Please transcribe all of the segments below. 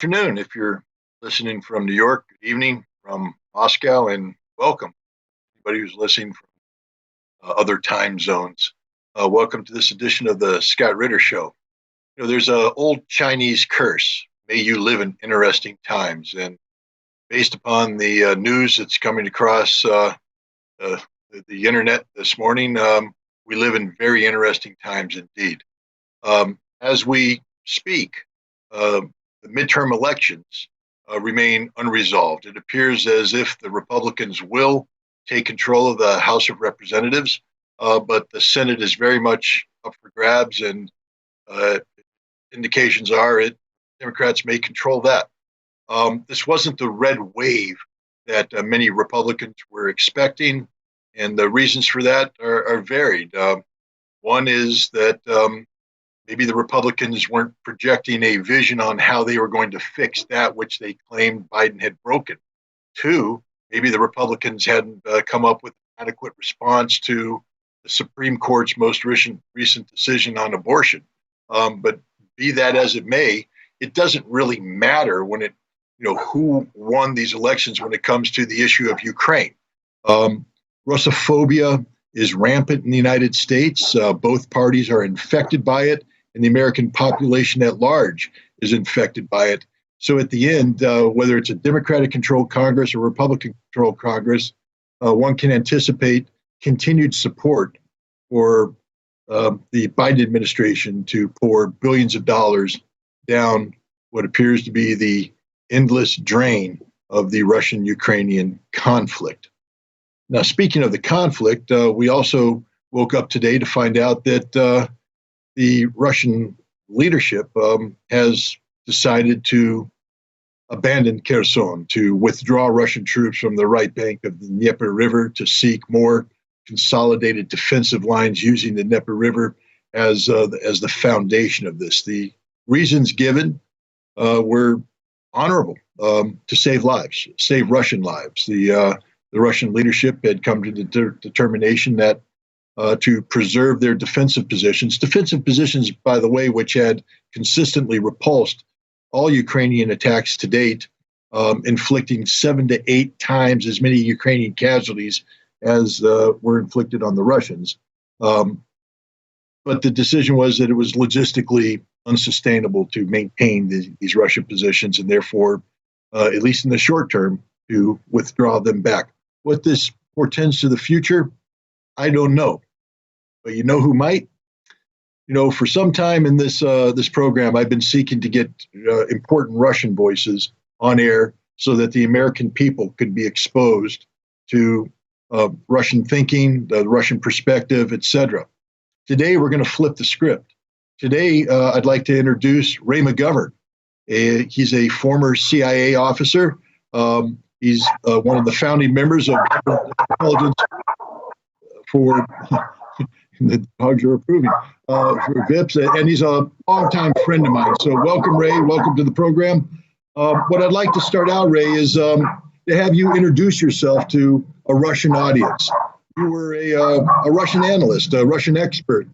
Afternoon if you're listening from New York. Good evening from Moscow, and welcome anybody who's listening from other time zones. Welcome to this edition of the Scott Ritter Show. There's an old Chinese curse: "May you live in interesting times." And based upon the news that's coming across the, the internet this morning, we live in very interesting times indeed. As we speak, uh, the midterm elections remain unresolved. It appears as if the Republicans will take control of the House of Representatives, but the Senate is very much up for grabs, and uh, indications are it Democrats may control that. This wasn't the red wave that many Republicans were expecting, and the reasons for that are varied. One is that maybe the Republicans weren't projecting a vision on how they were going to fix that which they claimed Biden had broken. Two, maybe the Republicans hadn't come up with an adequate response to the Supreme Court's most recent decision on abortion. But be that as it may, it doesn't really matter when who won these elections when it comes to the issue of Ukraine. Russophobia is rampant in the United States. Both parties are infected by it, and the American population at large is infected by it. So at the end, whether it's a Democratic-controlled Congress or Republican-controlled Congress, one can anticipate continued support for the Biden administration to pour billions of dollars down what appears to be the endless drain of the Russian-Ukrainian conflict. Now, speaking of the conflict, we also woke up today to find out that the Russian leadership has decided to abandon Kherson, to withdraw Russian troops from the right bank of the Dnieper River, to seek more consolidated defensive lines using the Dnieper River as the foundation of this. The reasons given were honorable, to save lives, save Russian lives. The Russian leadership had come to the determination that to preserve their defensive positions, by the way, which had consistently repulsed all Ukrainian attacks to date, inflicting 7 to 8 times as many Ukrainian casualties as were inflicted on the Russians. But the decision was that it was logistically unsustainable to maintain these Russian positions, and therefore, at least in the short term, to withdraw them back. What this portends to the future, I don't know. But you know who might? For some time in this program, I've been seeking to get important Russian voices on air so that the American people could be exposed to Russian thinking, the Russian perspective, etc. Today, we're going to flip the script. Today, I'd like to introduce Ray McGovern. He's a former CIA officer. He's one of the founding members of intelligence for the dogs are approving for VIPs, and he's a longtime friend of mine. So welcome, Ray. Welcome to the program. What I'd like to start out, Ray, is to have you introduce yourself to a Russian audience. You were a Russian analyst, a Russian expert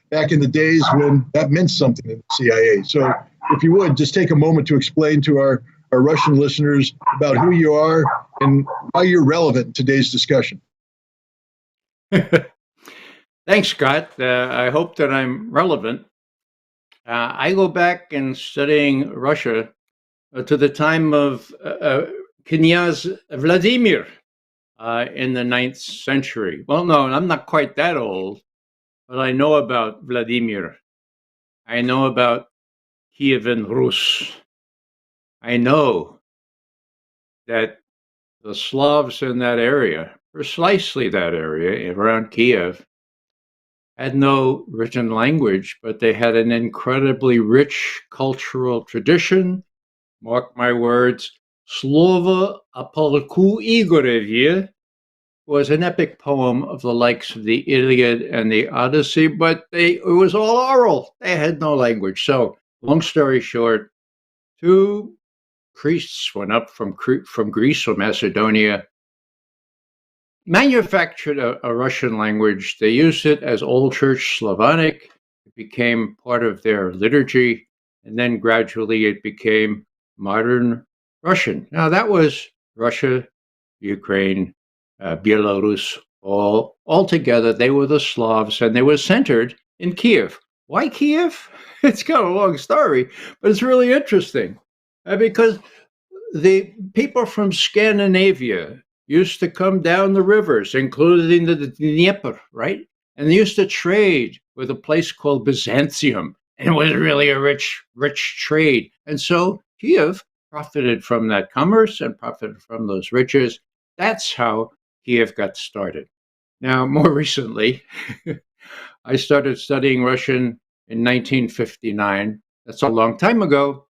back in the days when that meant something in the CIA. So if you would, just take a moment to explain to our Russian listeners about who you are and why you're relevant in today's discussion. Thanks, Scott. I hope that I'm relevant. I go back in studying Russia to the time of Knyaz Vladimir in the 9th century. Well, no, I'm not quite that old, but I know about Vladimir. I know about Kievan Rus. I know that the Slavs in that area, precisely that area around Kiev, had no written language, but they had an incredibly rich cultural tradition. Mark my words, Slovo o Polku Igorevye was an epic poem of the likes of the Iliad and the Odyssey, but it was all oral. They had no language. So, long story short, 2 priests went up from Greece or Macedonia, manufactured a Russian language. They used it as Old Church Slavonic. It became part of their liturgy, and then gradually it became modern Russian. Now, that was Russia, Ukraine, Belarus, all together. They were the Slavs, and they were centered in Kiev. Why Kiev? It's got a long story, but it's really interesting because the people from Scandinavia used to come down the rivers, including the Dnieper, right? And they used to trade with a place called Byzantium. And it was really a rich trade. And so Kiev profited from that commerce and profited from those riches. That's how Kiev got started. Now, more recently, I started studying Russian in 1959. That's a long time ago.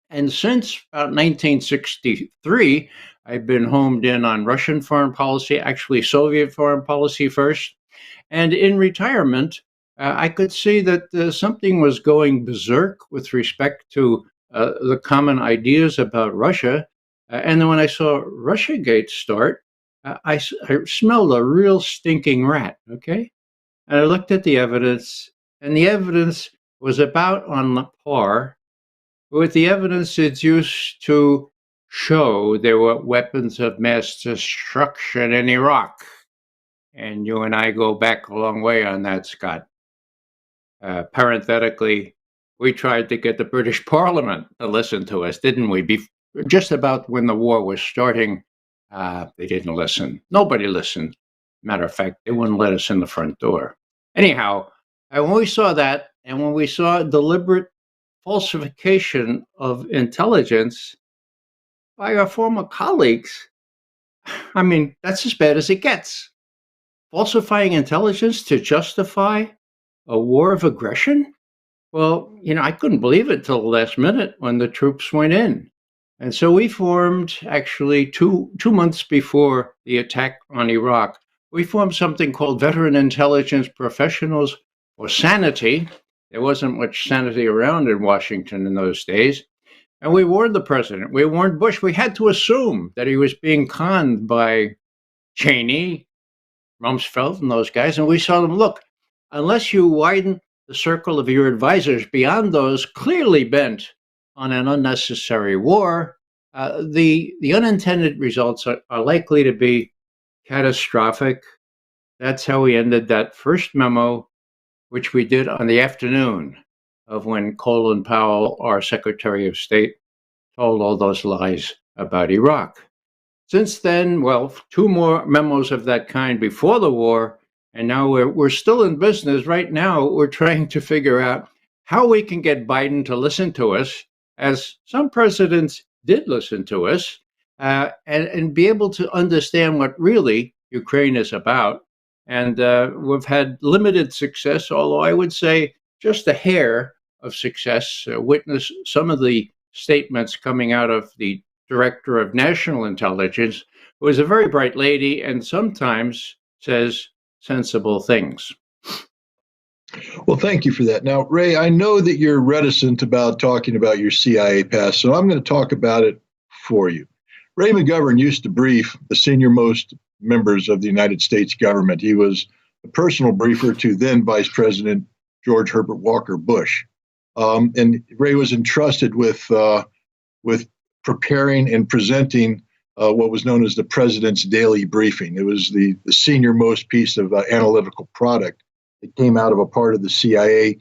And since about 1963, I've been homed in on Russian foreign policy, actually Soviet foreign policy first. And in retirement, I could see that something was going berserk with respect to the common ideas about Russia. And then when I saw Russiagate start, I smelled a real stinking rat, okay? And I looked at the evidence, and the evidence was about on the par with the evidence it's used to show there were weapons of mass destruction in Iraq. And you and I go back a long way on that, Scott. Parenthetically, we tried to get the British Parliament to listen to us, didn't we? Just about when the war was starting, they didn't listen. Nobody listened. Matter of fact, they wouldn't let us in the front door. Anyhow, when we saw that, and when we saw deliberate falsification of intelligence by our former colleagues, I mean, that's as bad as it gets. Falsifying intelligence to justify a war of aggression? Well, I couldn't believe it till the last minute when the troops went in. And so we formed, actually, two months before the attack on Iraq, we formed something called Veteran Intelligence Professionals, or Sanity. There wasn't much sanity around in Washington in those days. And we warned the president, we warned Bush, we had to assume that he was being conned by Cheney, Rumsfeld, and those guys. And we saw them, look, unless you widen the circle of your advisors beyond those clearly bent on an unnecessary war, the unintended results are likely to be catastrophic. That's how we ended that first memo, which we did on the afternoon of when Colin Powell, our Secretary of State, told all those lies about Iraq. Since then, well, two more memos of that kind before the war, and now we're still in business. Right now, we're trying to figure out how we can get Biden to listen to us, as some presidents did listen to us, and be able to understand what really Ukraine is about. And we've had limited success, although I would say just a hair of success. Witness some of the statements coming out of the Director of National Intelligence, who is a very bright lady and sometimes says sensible things. Well, thank you for that. Now, Ray, I know that you're reticent about talking about your CIA past, so I'm going to talk about it for you. Ray McGovern used to brief the senior-most members of the United States government. He was a personal briefer to then Vice President George Herbert Walker Bush. And Ray was entrusted with preparing and presenting what was known as the President's Daily Briefing. It was the senior-most piece of analytical product that came out of a part of the CIA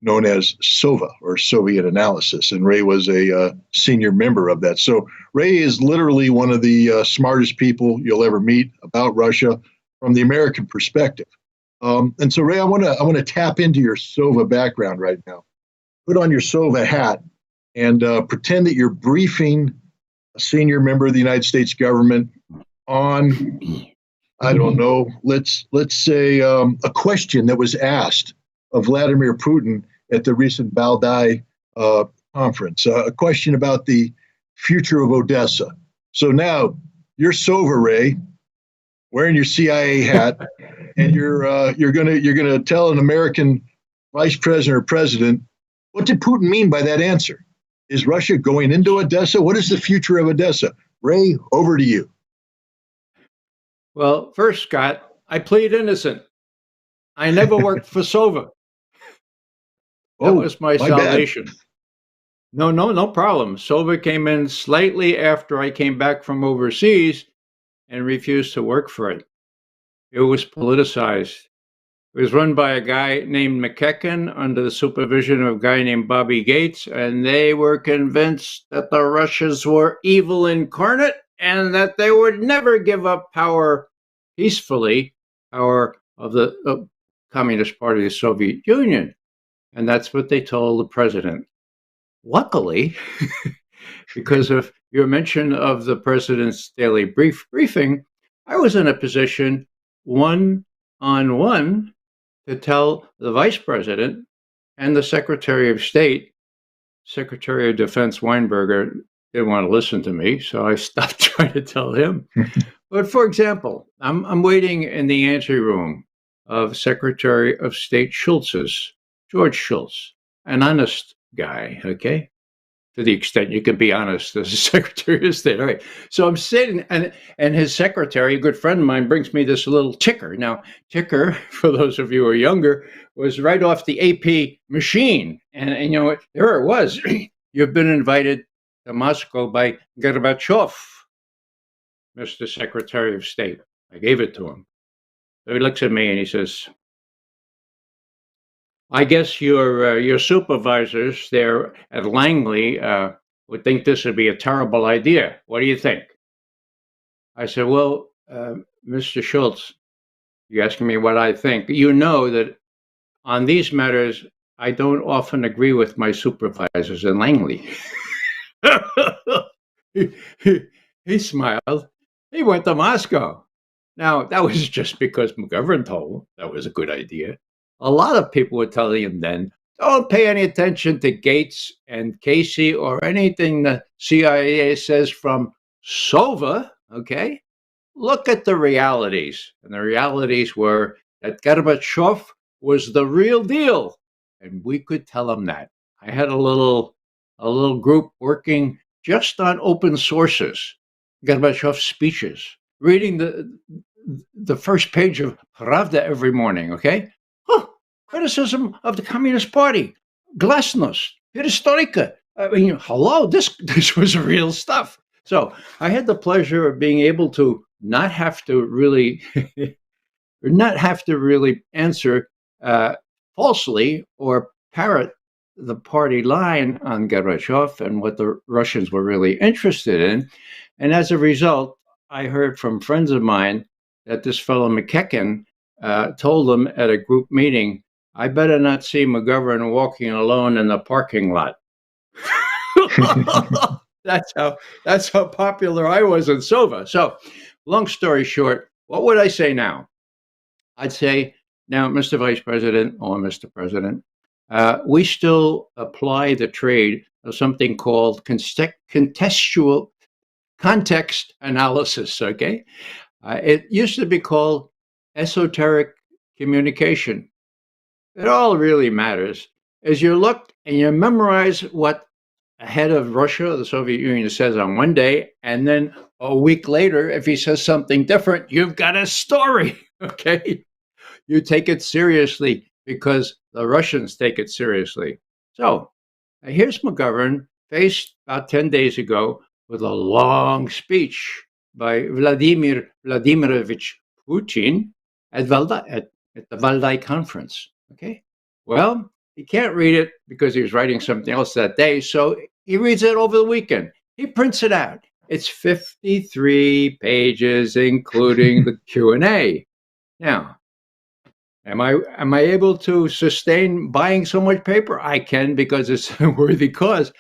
known as SOVA, or Soviet Analysis, and Ray was a senior member of that. So Ray is literally one of the smartest people you'll ever meet about Russia from the American perspective. And so, Ray, I want to tap into your SOVA background right now. Put on your SOVA hat and pretend that you're briefing a senior member of the United States government on, I don't know, let's say a question that was asked of Vladimir Putin at the recent Valdai conference, a question about the future of Odessa. So now you're SOVA, Ray, wearing your CIA hat, and you're gonna tell an American vice president or president, what did Putin mean by that answer? Is Russia going into Odessa? What is the future of Odessa? Ray, over to you. Well, first, Scott, I plead innocent. I never worked for SOVA. That was my salvation. No problem. Sova came in slightly after I came back from overseas and refused to work for it. It was politicized. It was run by a guy named McGovern under the supervision of a guy named Bobby Gates, and they were convinced that the Russians were evil incarnate and that they would never give up power peacefully, power of the Communist Party of the Soviet Union. And that's what they told the president. Luckily, because of your mention of the president's daily briefing, I was in a position one on one to tell the vice president and the secretary of state, Secretary of Defense Weinberger, didn't want to listen to me, so I stopped trying to tell him. But for example, I'm waiting in the anteroom of Secretary of State Schultz's, George Shultz, an honest guy, okay? To the extent you can be honest as a Secretary of State. All right. So I'm sitting, and his secretary, a good friend of mine, brings me this little ticker. Now, ticker, for those of you who are younger, was right off the AP machine. And you know, there it was. You've been invited to Moscow by Gorbachev, Mr. Secretary of State. I gave it to him. So he looks at me and he says, I guess your supervisors there at Langley would think this would be a terrible idea. What do you think? I said, well, Mr. Schultz, you're asking me what I think. You know that on these matters, I don't often agree with my supervisors in Langley. he smiled. He went to Moscow. Now, that was just because McGovern told him that was a good idea. A lot of people were telling him then, don't pay any attention to Gates and Casey or anything the CIA says from Sova, okay? Look at the realities. And the realities were that Gorbachev was the real deal. And we could tell him that. I had a little group working just on open sources, Gorbachev's speeches, reading the first page of Pravda every morning, okay? Criticism of the Communist Party, glasnost, perestroika. I mean, hello, this was real stuff. So I had the pleasure of being able to not have to really answer falsely or parrot the party line on Gorbachev and what the Russians were really interested in. And as a result, I heard from friends of mine that this fellow McGovern told them at a group meeting, I better not see McGovern walking alone in the parking lot. That's how popular I was in Sova. So, long story short, what would I say now? I'd say, now, Mr. Vice President or Mr. President, we still apply the trade of something called contextual context analysis, okay? It used to be called esoteric communication. It all really matters is you look and you memorize what a head of Russia, the Soviet Union, says on one day, and then a week later, if he says something different, you've got a story, okay? You take it seriously because the Russians take it seriously. So here's McGovern faced about 10 days ago with a long speech by Vladimir Vladimirovich Putin at the Valdai conference. Okay. Well, he can't read it because he was writing something else that day. So he reads it over the weekend. He prints it out. It's 53 pages, including the Q&A. Now, am I able to sustain buying so much paper? I can because it's a worthy cause.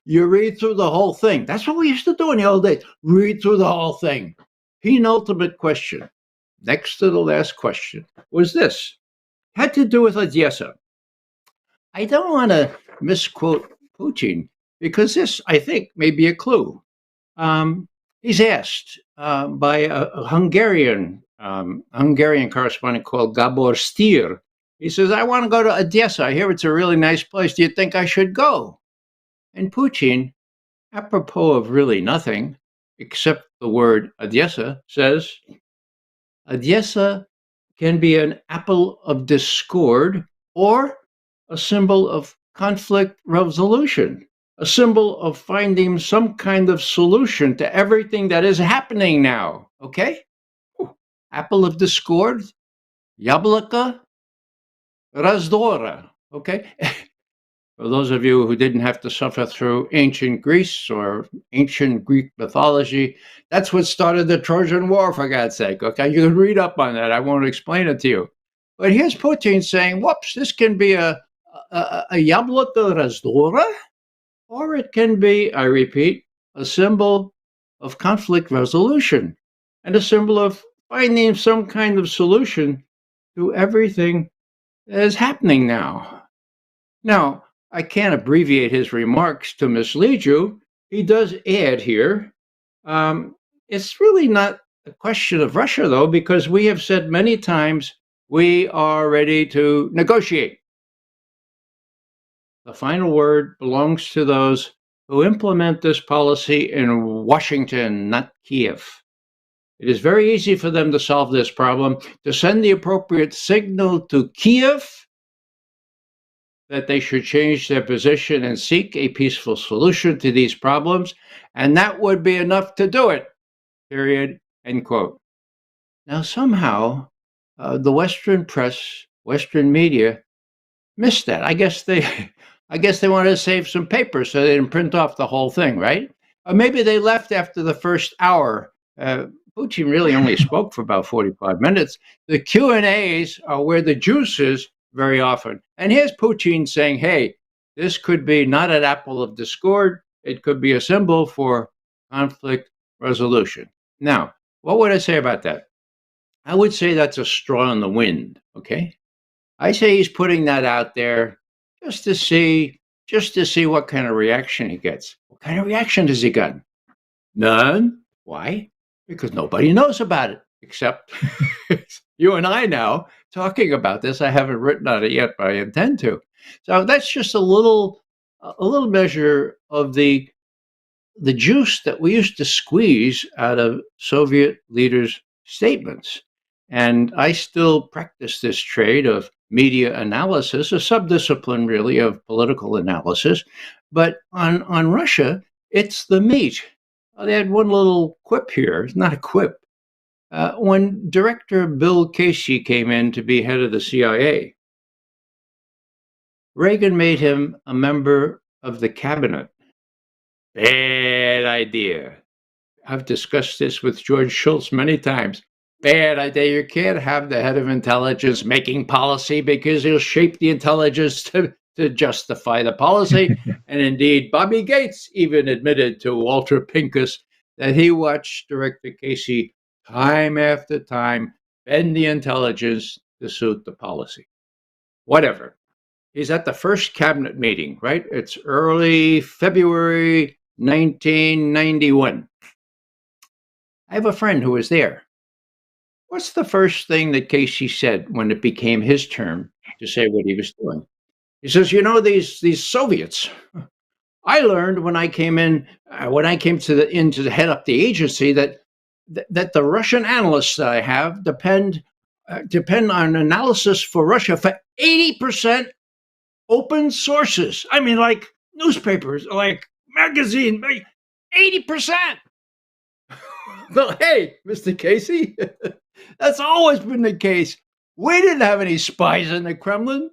You read through the whole thing. That's what we used to do in the old days. Read through the whole thing. Penultimate question, next to the last question, was this. Had to do with Odessa. I don't want to misquote Putin because this, I think, may be a clue. He's asked by a Hungarian correspondent called Gabor Stier. He says, I want to go to Odessa. I hear it's a really nice place. Do you think I should go? And Putin, apropos of really nothing, except the word Odessa, says, Odessa can be an apple of discord or a symbol of conflict resolution. a symbol of finding some kind of solution to everything that is happening now. Okay? Apple of discord, Yablaka Razdora. Okay? For those of you who didn't have to suffer through ancient Greece or ancient Greek mythology, that's what started the Trojan War, for God's sake. Okay, you can read up on that. I won't explain it to you. But here's Putin saying, whoops, this can be a Yablota Razdora, or it can be, I repeat, a symbol of conflict resolution and a symbol of finding some kind of solution to everything that is happening now. Now, I can't abbreviate his remarks to mislead you. He does add here, it's really not a question of Russia, though, because we have said many times we are ready to negotiate. The final word belongs to those who implement this policy in Washington, not Kiev. It is very easy for them to solve this problem, to send the appropriate signal to Kiev that they should change their position and seek a peaceful solution to these problems, and that would be enough to do it, period, end quote. Now, somehow, the Western press, Western media missed that. I guess they wanted to save some paper so they didn't print off the whole thing, right? Or maybe they left after the first hour. Putin really only spoke for about 45 minutes. The Q&As are where the juice is very often. And here's Putin saying, hey, this could be not an apple of discord. It could be a symbol for conflict resolution. Now, what would I say about that? I would say that's a straw in the wind, okay? I say he's putting that out there just to see what kind of reaction he gets. What kind of reaction has he gotten? None. Why? Because nobody knows about it except you and I now talking about this. I haven't written on it yet, but I intend to. So that's just a little measure of the juice that we used to squeeze out of Soviet leaders' statements. And I still practice this trade of media analysis, a subdiscipline really of political analysis. But on Russia, it's the meat. They had one little quip here. It's not a quip. When Director Bill Casey came in to be head of the CIA, Reagan made him a member of the cabinet. Bad idea. I've discussed this with George Shultz many times. Bad idea. You can't have the head of intelligence making policy because he'll shape the intelligence to justify the policy. And indeed, Bobby Gates even admitted to Walter Pincus that he watched Director Casey time after time bend the intelligence to suit the policy. Whatever. He's at the first cabinet meeting, right? It's early February 1991. I have a friend who was there. What's the first thing that Casey said when it became his turn to say what he was doing? He says, you know, these Soviets, I learned when I came in, to head up the agency that the Russian analysts that I have depend on analysis for Russia for 80% open sources. I mean, like newspapers, like magazine, 80%. Well, hey, Mr. Casey, that's always been the case. We didn't have any spies in the Kremlin.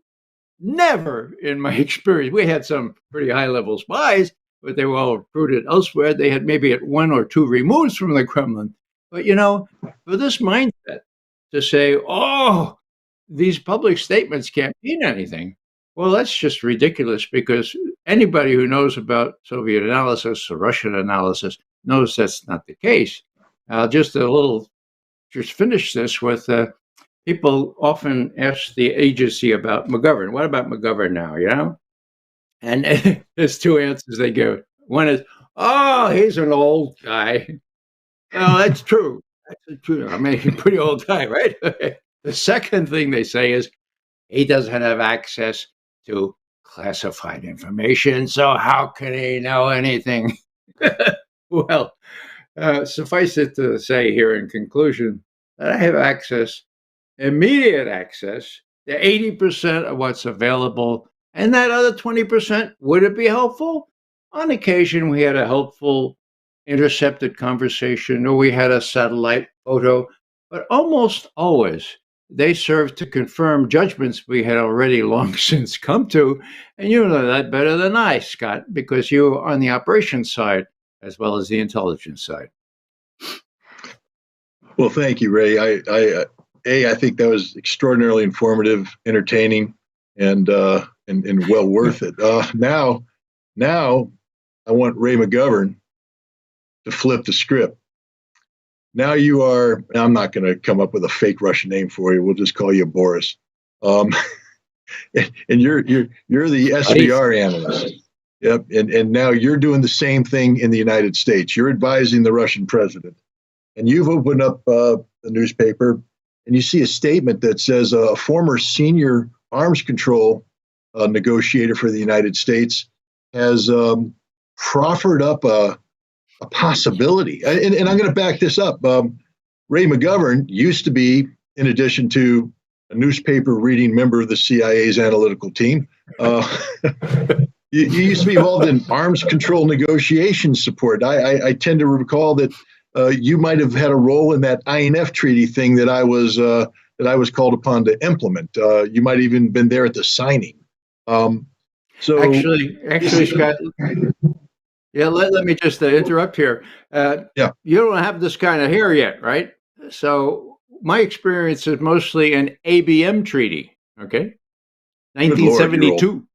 Never in my experience. We had some pretty high-level spies, but they were all recruited elsewhere. They had maybe at 1 or 2 removes from the Kremlin. But, you know, for this mindset to say, oh, these public statements can't mean anything, well, that's just ridiculous because anybody who knows about Soviet analysis or Russian analysis knows that's not the case. Just finish this with people often ask the agency about McGovern. What about McGovern now, you know? And there's 2 answers they give. One is, oh, he's an old guy. No, that's true. That's true. I mean, he's a pretty old guy, right? The second thing they say is, he doesn't have access to classified information, so how can he know anything? Well, suffice it to say here in conclusion that I have immediate access to 80% of what's available. And that other 20%, would it be helpful? On occasion, we had a helpful intercepted conversation or we had a satellite photo, but almost always they served to confirm judgments we had already long since come to. And you know that better than I, Scott, because you were on the operations side as well as the intelligence side. Well, thank you, Ray. I think that was extraordinarily informative, entertaining, and well worth it. Now, I want Ray McGovern to flip the script. Now you are. I'm not going to come up with a fake Russian name for you. We'll just call you Boris. And you're the SVR analyst. Yep. And now you're doing the same thing in the United States. You're advising the Russian president. And you've opened up the newspaper and you see a statement that says a former senior arms control negotiator for the United States has proffered up a possibility. And I'm going to back this up. Ray McGovern used to be, in addition to a newspaper reading member of the CIA's analytical team, you used to be involved in arms control negotiation support. I tend to recall that you might have had a role in that INF treaty thing that I was called upon to implement. You might have even been there at the signing. So actually, Scott, yeah, let me just interrupt here. Yeah. You don't have this kind of hair yet, right? So my experience is mostly an ABM treaty, okay? 1972.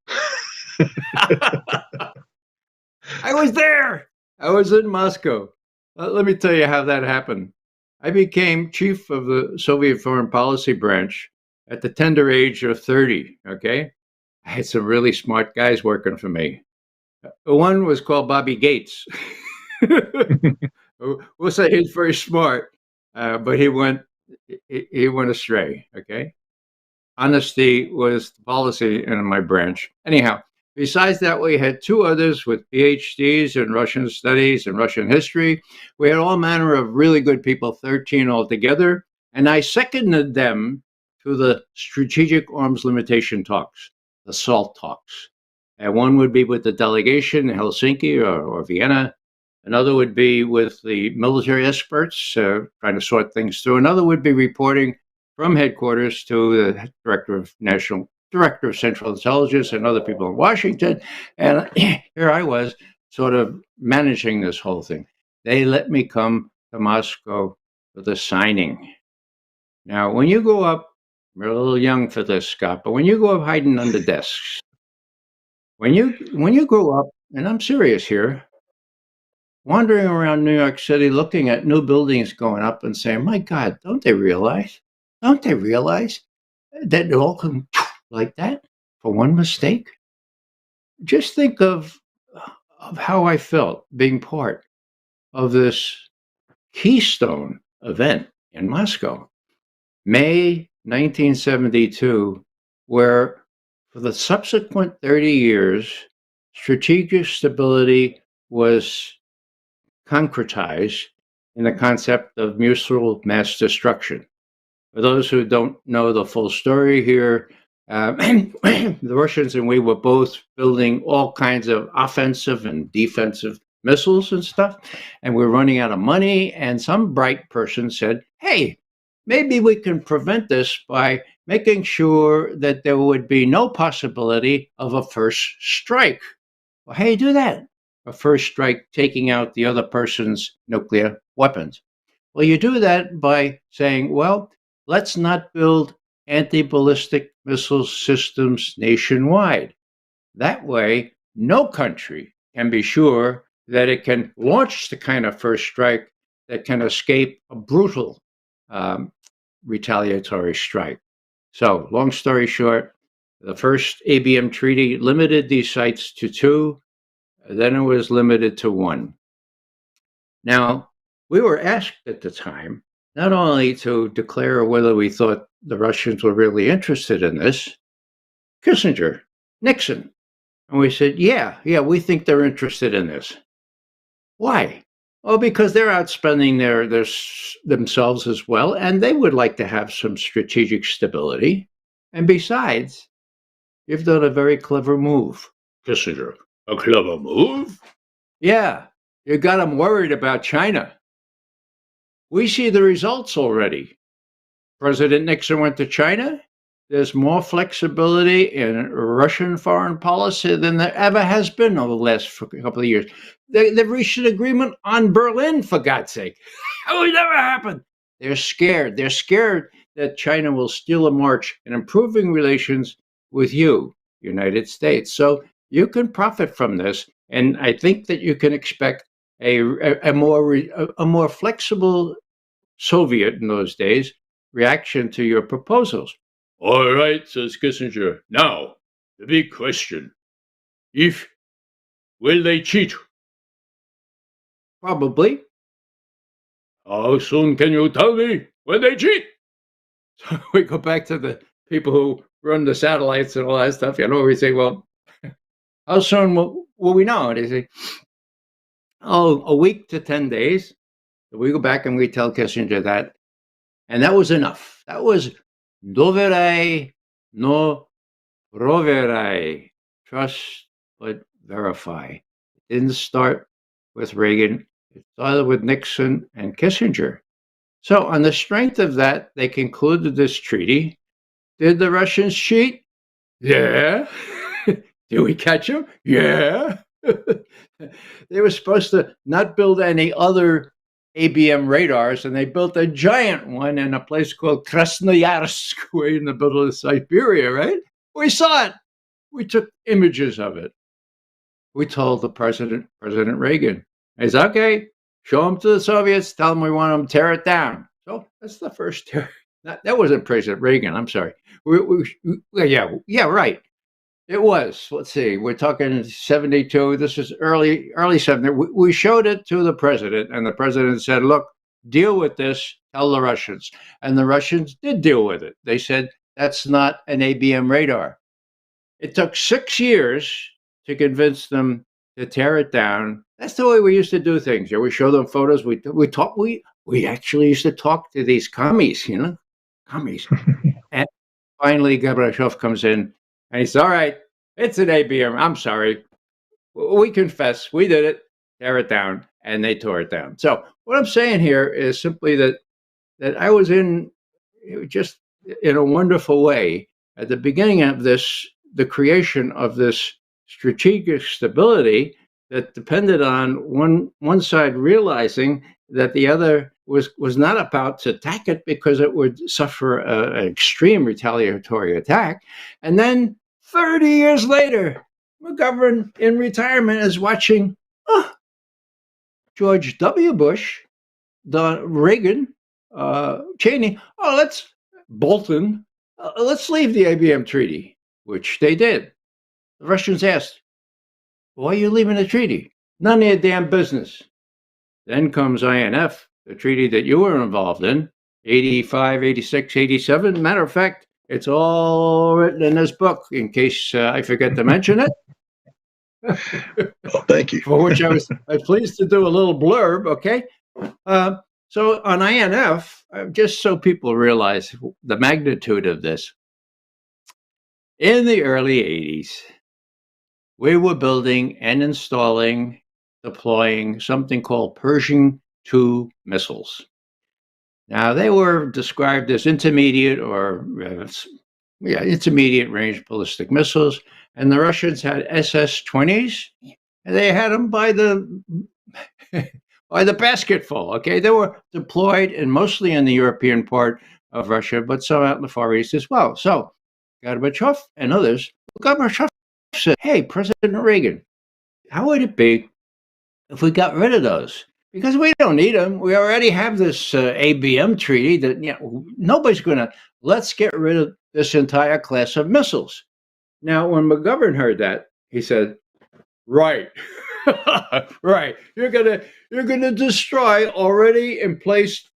I was there. I was in Moscow. Let me tell you how that happened. I became chief of the Soviet Foreign Policy Branch at the tender age of 30, okay? I had some really smart guys working for me. One was called Bobby Gates. We'll say he's very smart, but he went astray, okay? Honesty was the policy in my branch. Anyhow, besides that, we had two others with PhDs in Russian studies and Russian history. We had all manner of really good people, 13 altogether. And I seconded them to the strategic arms limitation talks, the SALT talks. And one would be with the delegation in Helsinki or Vienna. Another would be with the military experts trying to sort things through. Another would be reporting from headquarters to the Director of Central Intelligence and other people in Washington. And here I was sort of managing this whole thing. They let me come to Moscow for the signing. Now, when you go up, we're a little young for this, Scott, but when you go up hiding under desks, when you grow up, and I'm serious here, wandering around New York City looking at new buildings going up and saying, my God, don't they realize that it all can like that for one mistake? Just think of how I felt being part of this keystone event in Moscow, May 1972, where for the subsequent 30 years, strategic stability was concretized in the concept of mutual mass destruction. For those who don't know the full story here, the Russians and we were both building all kinds of offensive and defensive missiles and stuff, and we're running out of money. And some bright person said, hey, maybe we can prevent this by making sure that there would be no possibility of a first strike. Well, how do you do that? A first strike taking out the other person's nuclear weapons. Well, you do that by saying, well, let's not build anti-ballistic missile systems nationwide. That way, no country can be sure that it can launch the kind of first strike that can escape a brutal retaliatory strike. So, long story short, the first ABM treaty limited these sites to 2, then it was limited to 1. Now, we were asked at the time not only to declare whether we thought the Russians were really interested in this, Kissinger, Nixon, and we said, yeah, we think they're interested in this. Why? Well, because they're outspending themselves as well, and they would like to have some strategic stability. And besides, you've done a very clever move, Kissinger. A clever move? Yeah, you got them worried about China. We see the results already. President Nixon went to China. There's more flexibility in Russian foreign policy than there ever has been over the last couple of years. They've reached an agreement on Berlin, for God's sake. That would never happen. They're scared. They're scared that China will steal a march in improving relations with you, United States. So you can profit from this, and I think that you can expect a more flexible Soviet in those days reaction to your proposals. All right, says Kissinger. Now, the big question. Will they cheat? Probably. How soon can you tell me when they cheat? So we go back to the people who run the satellites and all that stuff. We say, well, how soon will we know? They say, a week to 10 days. So we go back and we tell Kissinger that. And that was enough. That was doverai, no proverai. Trust but verify. It didn't start with Reagan. It started with Nixon and Kissinger. So on the strength of that, they concluded this treaty. Did the Russians cheat? Yeah. Did we catch them? Yeah. They were supposed to not build any other ABM radars, and they built a giant one in a place called Krasnoyarsk, way in the middle of Siberia, right? We saw it. We took images of it. We told the President Reagan, he's okay, show them to the Soviets, tell them we want them to tear it down. So that's the first tear. That wasn't President Reagan, I'm sorry. Yeah, right. It was. Let's see. We're talking 72. This is early 70. We showed it to the president, and the president said, look, deal with this. Tell the Russians. And the Russians did deal with it. They said, that's not an ABM radar. It took 6 years to convince them to tear it down. That's the way we used to do things. We show them photos. We actually used to talk to these commies, commies. And finally, Gorbachev comes in. And he said, all right, it's an ABM. I'm sorry. We confess. We did it. Tear it down. And they tore it down. So what I'm saying here is simply that I was just in a wonderful way at the beginning of the creation of this strategic stability that depended on one side realizing that the other was not about to attack it because it would suffer an extreme retaliatory attack. And then 30 years later, McGovern in retirement is watching George W. Bush, Reagan, Cheney. Bolton. Let's leave the ABM treaty, which they did. The Russians asked, why are you leaving the treaty? None of your damn business. Then comes INF, the treaty that you were involved in, 85, 86, 87. Matter of fact, it's all written in this book, in case I forget to mention it. Oh, thank you. For which I was pleased to do a little blurb, okay? So on INF, just so people realize the magnitude of this, in the early 80s, we were building and installing, deploying something called Pershing II missiles. Now, they were described as intermediate intermediate range ballistic missiles, and the Russians had SS-20s, and they had them by the basketful. Okay, they were deployed and mostly in the European part of Russia, but some out in the Far East as well. So, Gorbachev and others, Gorbachev said, "Hey, President Reagan, how would it be if we got rid of those? Because we don't need them. We already have this ABM treaty that nobody's going to. Let's get rid of this entire class of missiles." Now, when McGovern heard that, he said, "Right, right. You're gonna destroy already in place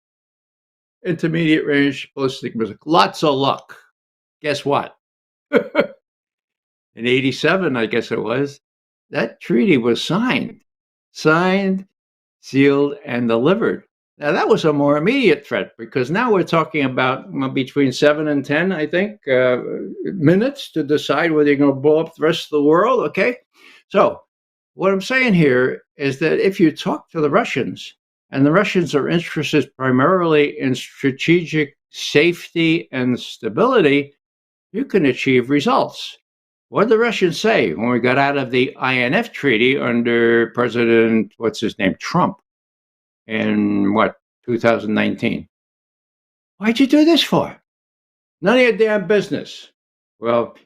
intermediate range ballistic missiles. Lots of luck. Guess what? In 87, I guess it was, that treaty was signed, sealed, and delivered. Now, that was a more immediate threat because now we're talking about between 7 and 10, I think, minutes to decide whether you're going to blow up the rest of the world, okay? So what I'm saying here is that if you talk to the Russians, and the Russians are interested primarily in strategic safety and stability, you can achieve results. What did the Russians say when we got out of the INF treaty under President, what's his name, Trump, in what, 2019? Why'd you do this for? None of your damn business. Well,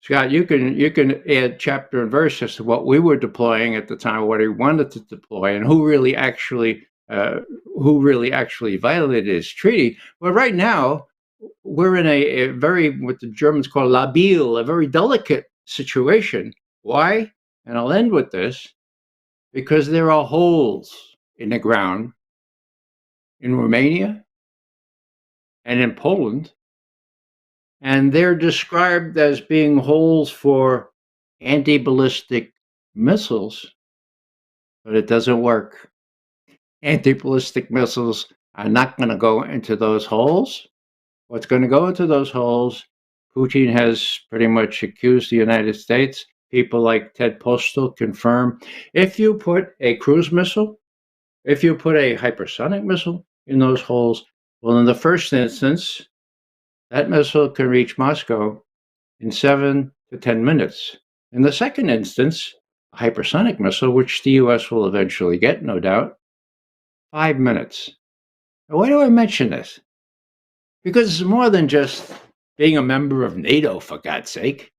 Scott, you can add chapter and verse as to what we were deploying at the time, what we wanted to deploy, and who really actually violated this treaty. But right now, we're in a very, what the Germans call labil, a very delicate situation. Why? And I'll end with this, because there are holes in the ground in Romania and in Poland, and they're described as being holes for anti-ballistic missiles, but it doesn't work. Anti-ballistic missiles are not going to go into those holes. What's going to go into those holes, Putin has pretty much accused the United States. People like Ted Postal confirm, if you put a cruise missile, if you put a hypersonic missile in those holes, well, in the first instance, that missile can reach Moscow in 7 to 10 minutes. In the second instance, a hypersonic missile, which the US will eventually get, no doubt, 5 minutes. Now, why do I mention this? Because it's more than just being a member of NATO, for God's sake.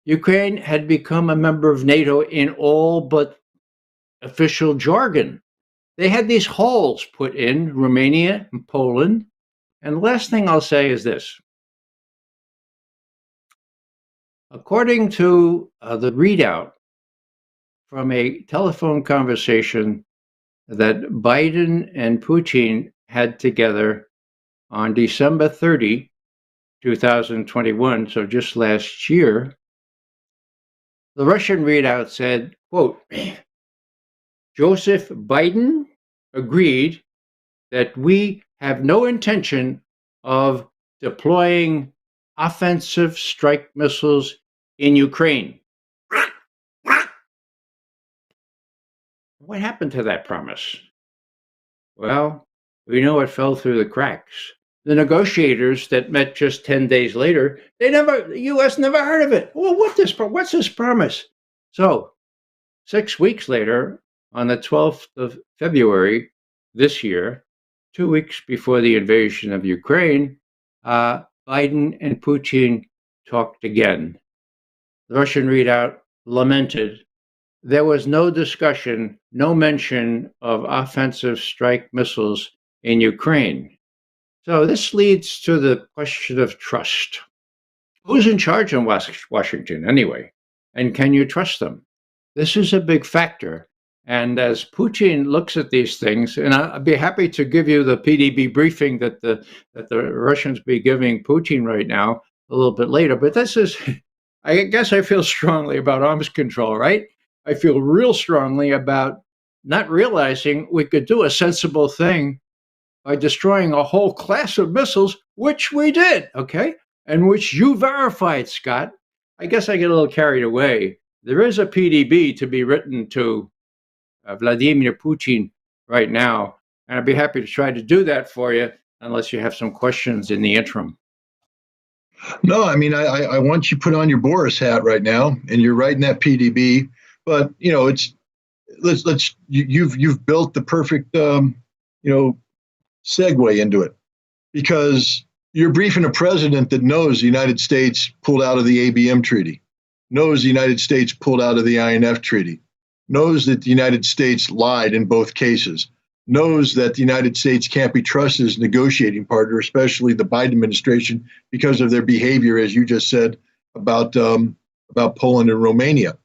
Ukraine had become a member of NATO in all but official jargon. They had these holes put in Romania and Poland. And the last thing I'll say is this. According to the readout from a telephone conversation that Biden and Putin had together on December 30, 2021, so just last year, the Russian readout said, quote, Joseph Biden agreed that we have no intention of deploying offensive strike missiles in Ukraine. What happened to that promise? Well, we know it fell through the cracks. The negotiators that met just 10 days later, the U.S. never heard of it. Well, what's this promise? So 6 weeks later, on the 12th of February this year, 2 weeks before the invasion of Ukraine, Biden and Putin talked again. The Russian readout lamented there was no discussion, no mention of offensive strike missiles in Ukraine. So this leads to the question of trust. Who's in charge in Washington anyway? And can you trust them? This is a big factor. And as Putin looks at these things, and I'd be happy to give you the PDB briefing that the Russians be giving Putin right now a little bit later. But this is, I guess I feel strongly about arms control, right? I feel real strongly about not realizing we could do a sensible thing by destroying a whole class of missiles, which we did, okay? And which you verified, Scott. I guess I get a little carried away. There is a PDB to be written to Vladimir Putin right now, and I'd be happy to try to do that for you, unless you have some questions in the interim. No, I mean, I want you to put on your Boris hat right now, and you're writing that PDB. But you've built the perfect segue into it, because you're briefing a president that knows the United States pulled out of the ABM treaty, knows the United States pulled out of the INF treaty, knows that the United States lied in both cases, knows that the United States can't be trusted as a negotiating partner, especially the Biden administration, because of their behavior, as you just said, about Poland and Romania.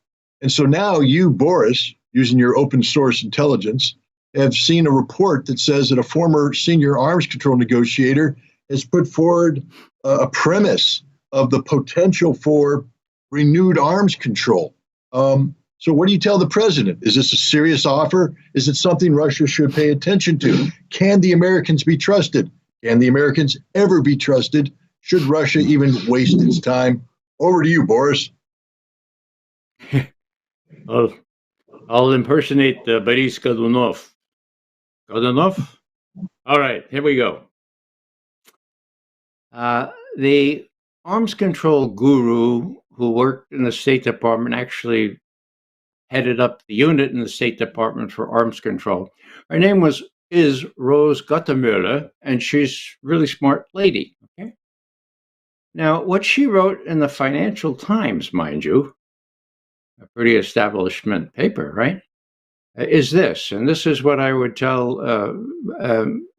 And so now you, Boris, using your open source intelligence, have seen a report that says that a former senior arms control negotiator has put forward a premise of the potential for renewed arms control. So what do you tell the president? Is this a serious offer? Is it something Russia should pay attention to? Can the Americans be trusted? Can the Americans ever be trusted? Should Russia even waste its time? Over to you, Boris. Well, I'll impersonate Boris Godunov. Godunov? All right, here we go. The arms control guru who worked in the State Department actually headed up the unit in the State Department for arms control. Her name is Rose Gottemüller, and she's a really smart lady. Okay. Now, what she wrote in the Financial Times, mind you, a pretty establishment paper, right? Is this, and this is what I would tell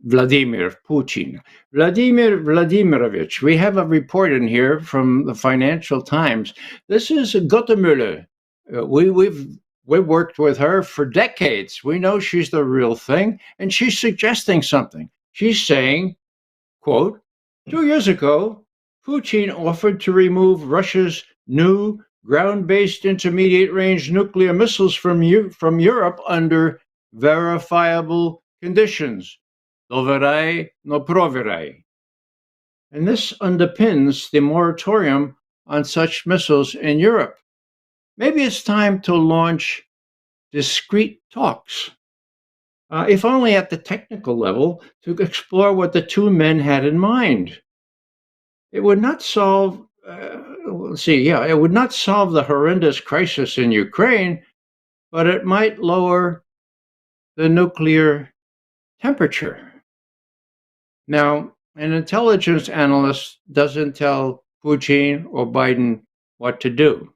Vladimir Putin. Vladimir Vladimirovich, we have a report in here from the Financial Times. This is Gottemüller. We've worked with her for decades. We know she's the real thing, and she's suggesting something. She's saying, quote, 2 years ago, Putin offered to remove Russia's new ground-based intermediate-range nuclear missiles from Europe under verifiable conditions. Doverai no proverai. And this underpins the moratorium on such missiles in Europe. Maybe it's time to launch discreet talks, if only at the technical level, to explore what the two men had in mind. It would not solve it would not solve the horrendous crisis in Ukraine, but it might lower the nuclear temperature. Now, an intelligence analyst doesn't tell Putin or Biden what to do.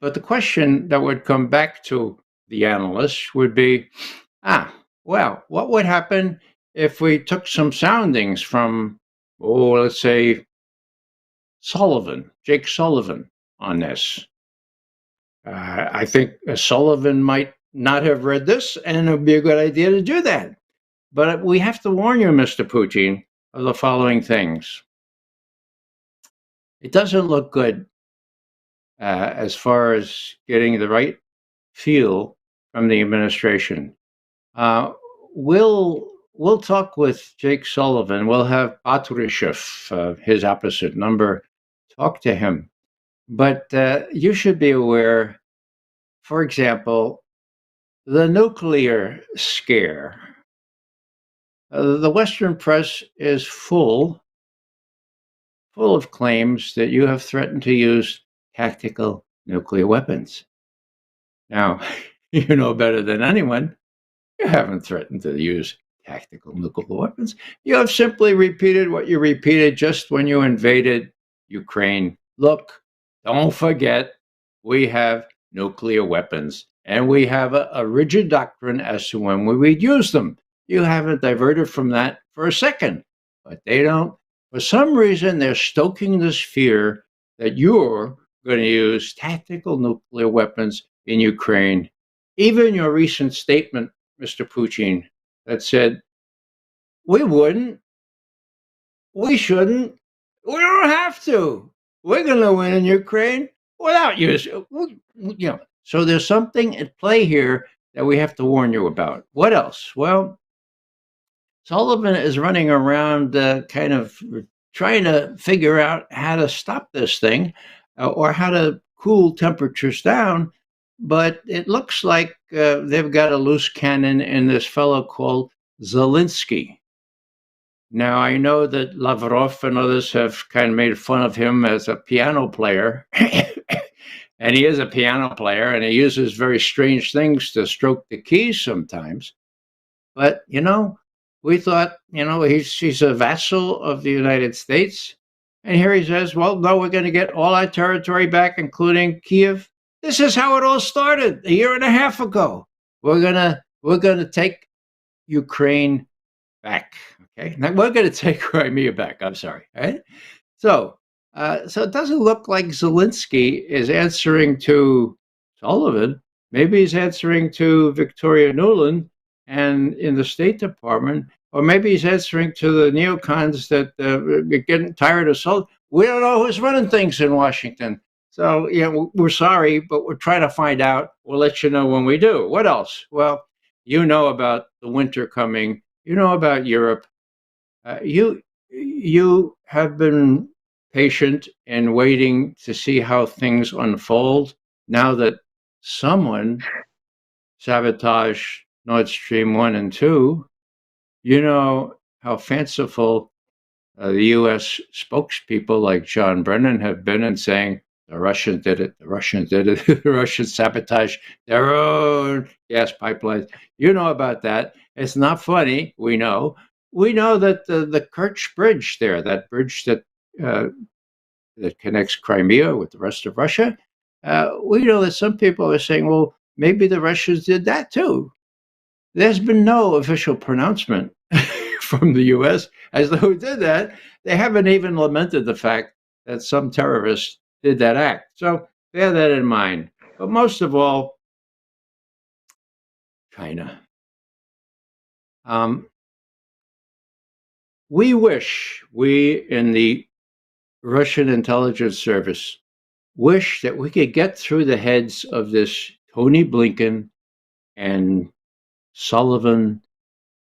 But the question that would come back to the analyst would be, what would happen if we took some soundings from, let's say, Jake Sullivan on this? I think Sullivan might not have read this, and it would be a good idea to do that. But we have to warn you, Mr. Putin, of the following things. It doesn't look good as far as getting the right feel from the administration. We'll talk with Jake Sullivan. We'll have Patrushev, his opposite number, talk to him. But you should be aware, for example, the nuclear scare. The Western press is full of claims that you have threatened to use tactical nuclear weapons. Now, you know better than anyone, you haven't threatened to use tactical nuclear weapons. You have simply repeated what you repeated just when you invaded Ukraine. Look, don't forget, we have nuclear weapons, and we have a rigid doctrine as to when we would use them. You haven't diverted from that for a second, but they don't. For some reason, they're stoking this fear that you're going to use tactical nuclear weapons in Ukraine. Even your recent statement, Mr. Putin, that said, we wouldn't, we shouldn't, we don't have to. We're going to win in Ukraine without using, So there's something at play here that we have to warn you about. What else? Well, Sullivan is running around kind of trying to figure out how to stop this thing or how to cool temperatures down. But it looks like they've got a loose cannon in this fellow called Zelensky. Now, I know that Lavrov and others have kind of made fun of him as a piano player. And he is a piano player, and he uses very strange things to stroke the keys sometimes. But, we thought, he's a vassal of the United States. And here he says, well, no, we're going to get all our territory back, including Kiev. This is how it all started a year and a half ago. We're gonna take Ukraine back. Okay, now we're gonna take Crimea back. I'm sorry. Right? So it doesn't look like Zelensky is answering to Sullivan. Maybe he's answering to Victoria Nuland and in the State Department, or maybe he's answering to the neocons that are getting tired of Sullivan. We don't know who's running things in Washington. So, we're sorry, but we're trying to find out. We'll let you know when we do. What else? Well, you know about the winter coming. You know about Europe. You have been patient in waiting to see how things unfold. Now that someone sabotage Nord Stream 1 and 2, you know how fanciful the U.S. spokespeople like John Brennan have been in saying the Russians did it, the Russians did it, the Russians sabotaged their own gas pipelines. You know about that. It's not funny. We know. We know that the Kerch Bridge there, that bridge uh, that connects Crimea with the rest of Russia, we know that some people are saying, well, maybe the Russians did that too. There's been no official pronouncement from the U.S. as though it did that. They haven't even lamented the fact that some terrorists did that act. So bear that in mind. But most of all, China. Um, we in the Russian intelligence service wish that we could get through the heads of this Tony Blinken and Sullivan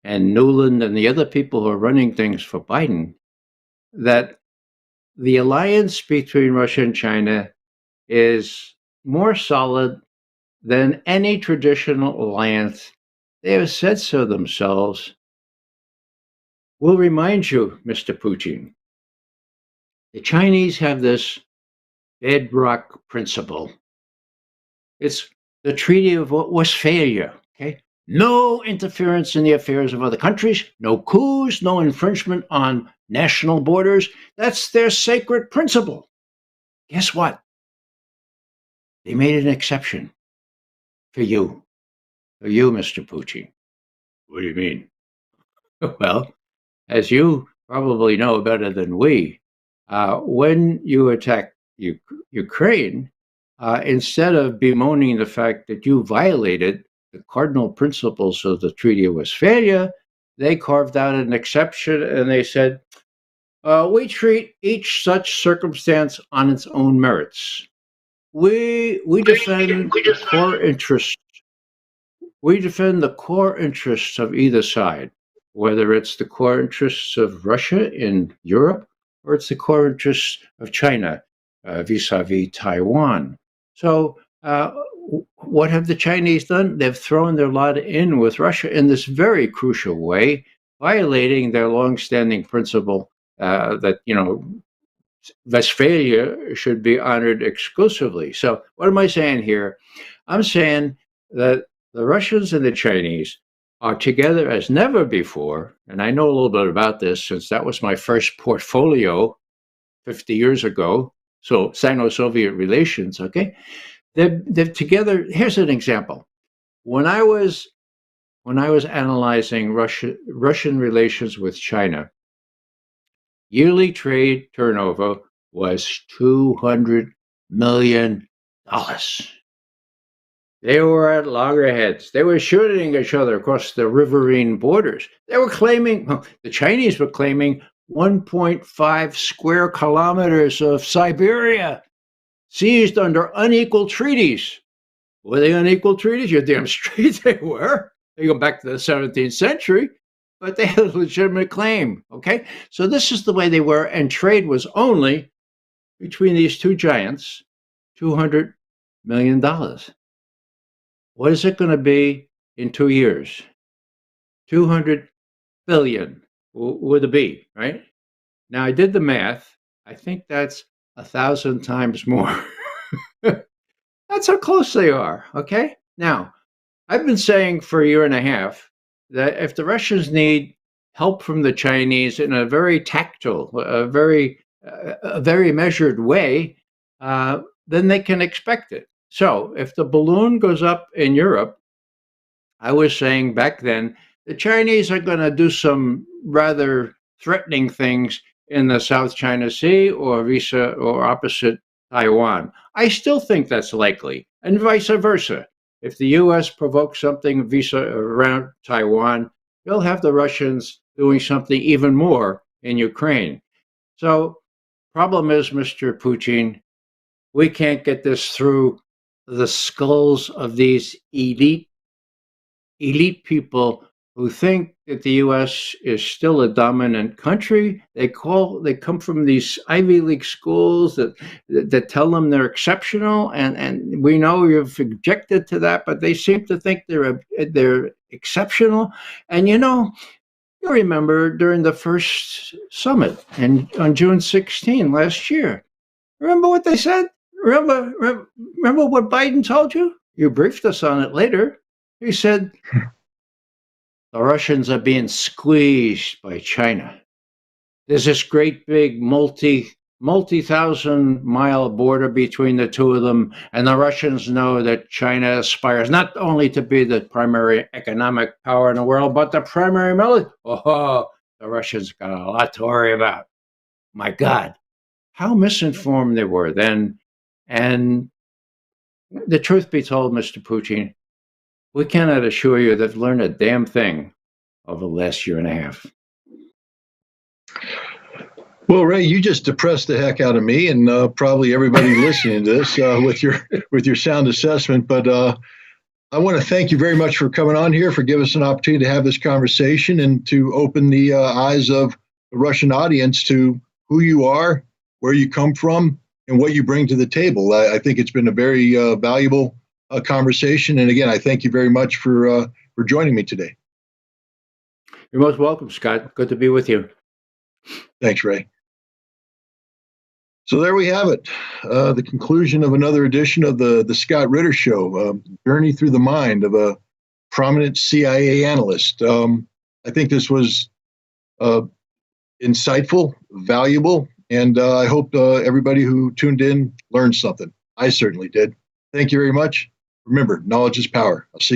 and Nuland and the other people who are running things for Biden, that the alliance between Russia and China is more solid than any traditional alliance. They have said so themselves. We'll remind you, Mr. Putin, the Chinese have this bedrock principle. It's the Treaty of Westphalia, okay? No interference in the affairs of other countries, no coups, no infringement on national borders. That's their sacred principle. Guess what? They made an exception for you, Mr. Putin. What do you mean? Well, as you probably know better than we, when you attack Ukraine, instead of bemoaning the fact that you violated the cardinal principles of the Treaty of Westphalia, they carved out an exception and they said, we treat each such circumstance on its own merits. We defend the core interests. We defend the core interests of either side, whether it's the core interests of Russia in Europe or it's the core interests of China vis-a-vis Taiwan. So, what have the Chinese done? They've thrown their lot in with Russia in this very crucial way, violating their long-standing principle that Westphalia should be honored exclusively. So, what am I saying here? I'm saying that the Russians and the Chinese are together as never before. And I know a little bit about this since that was my first portfolio 50 years ago. So, Sino Soviet relations, okay? They're together. Here's an example. When I was analyzing Russian relations with China, yearly trade turnover was $200 million. They were at loggerheads. They were shooting each other across the riverine borders. They were claiming, the Chinese were claiming 1.5 square kilometers of Siberia seized under unequal treaties. Were they unequal treaties? You're damn straight they were. They go back to the 17th century, but they had a legitimate claim, okay? So this is the way they were, and trade was only between these two giants, $200 million. What is it going to be in 2 years? 200 billion with a B, right? Now I did the math. I think that's 1,000 times more. That's how close they are, okay? Now, I've been saying for a year and a half that if the Russians need help from the Chinese in a very tactile, a very measured way, then they can expect it. So if the balloon goes up in Europe, I was saying back then, the Chinese are going to do some rather threatening things in the South China Sea or opposite Taiwan. I still think that's likely, and vice versa. If the U.S. provokes something around Taiwan, you'll have the Russians doing something even more in Ukraine. So, problem is, Mr. Putin, we can't get this through the skulls of these elite people who think that the U.S. is still a dominant country. They come from these Ivy League schools that tell them they're exceptional, and we know you've objected to that, but they seem to think they're exceptional. And you remember during the first summit on June 16 last year. Remember what they said? Remember what Biden told you? You briefed us on it later. He said, the Russians are being squeezed by China. There's this great big multi-thousand mile border between the two of them, and the Russians know that China aspires not only to be the primary economic power in the world, but the primary military. Oh, the Russians got a lot to worry about. My God, how misinformed they were then. And the truth be told, Mr. Putin, we cannot assure you they've learned a damn thing over the last year and a half. Well, Ray, you just depressed the heck out of me and probably everybody listening to this with your sound assessment. But I want to thank you very much for coming on here, for giving us an opportunity to have this conversation and to open the eyes of the Russian audience to who you are, where you come from, and what you bring to the table. I think it's been a very valuable conversation. And again, I thank you very much for joining me today. You're most welcome, Scott. Good to be with you. Thanks, Ray. So there we have it, the conclusion of another edition of the Scott Ritter Show, journey through the mind of a prominent CIA analyst. I think this was insightful, valuable, and I hope everybody who tuned in learned something. I certainly did. Thank you very much. Remember, knowledge is power. I'll see you.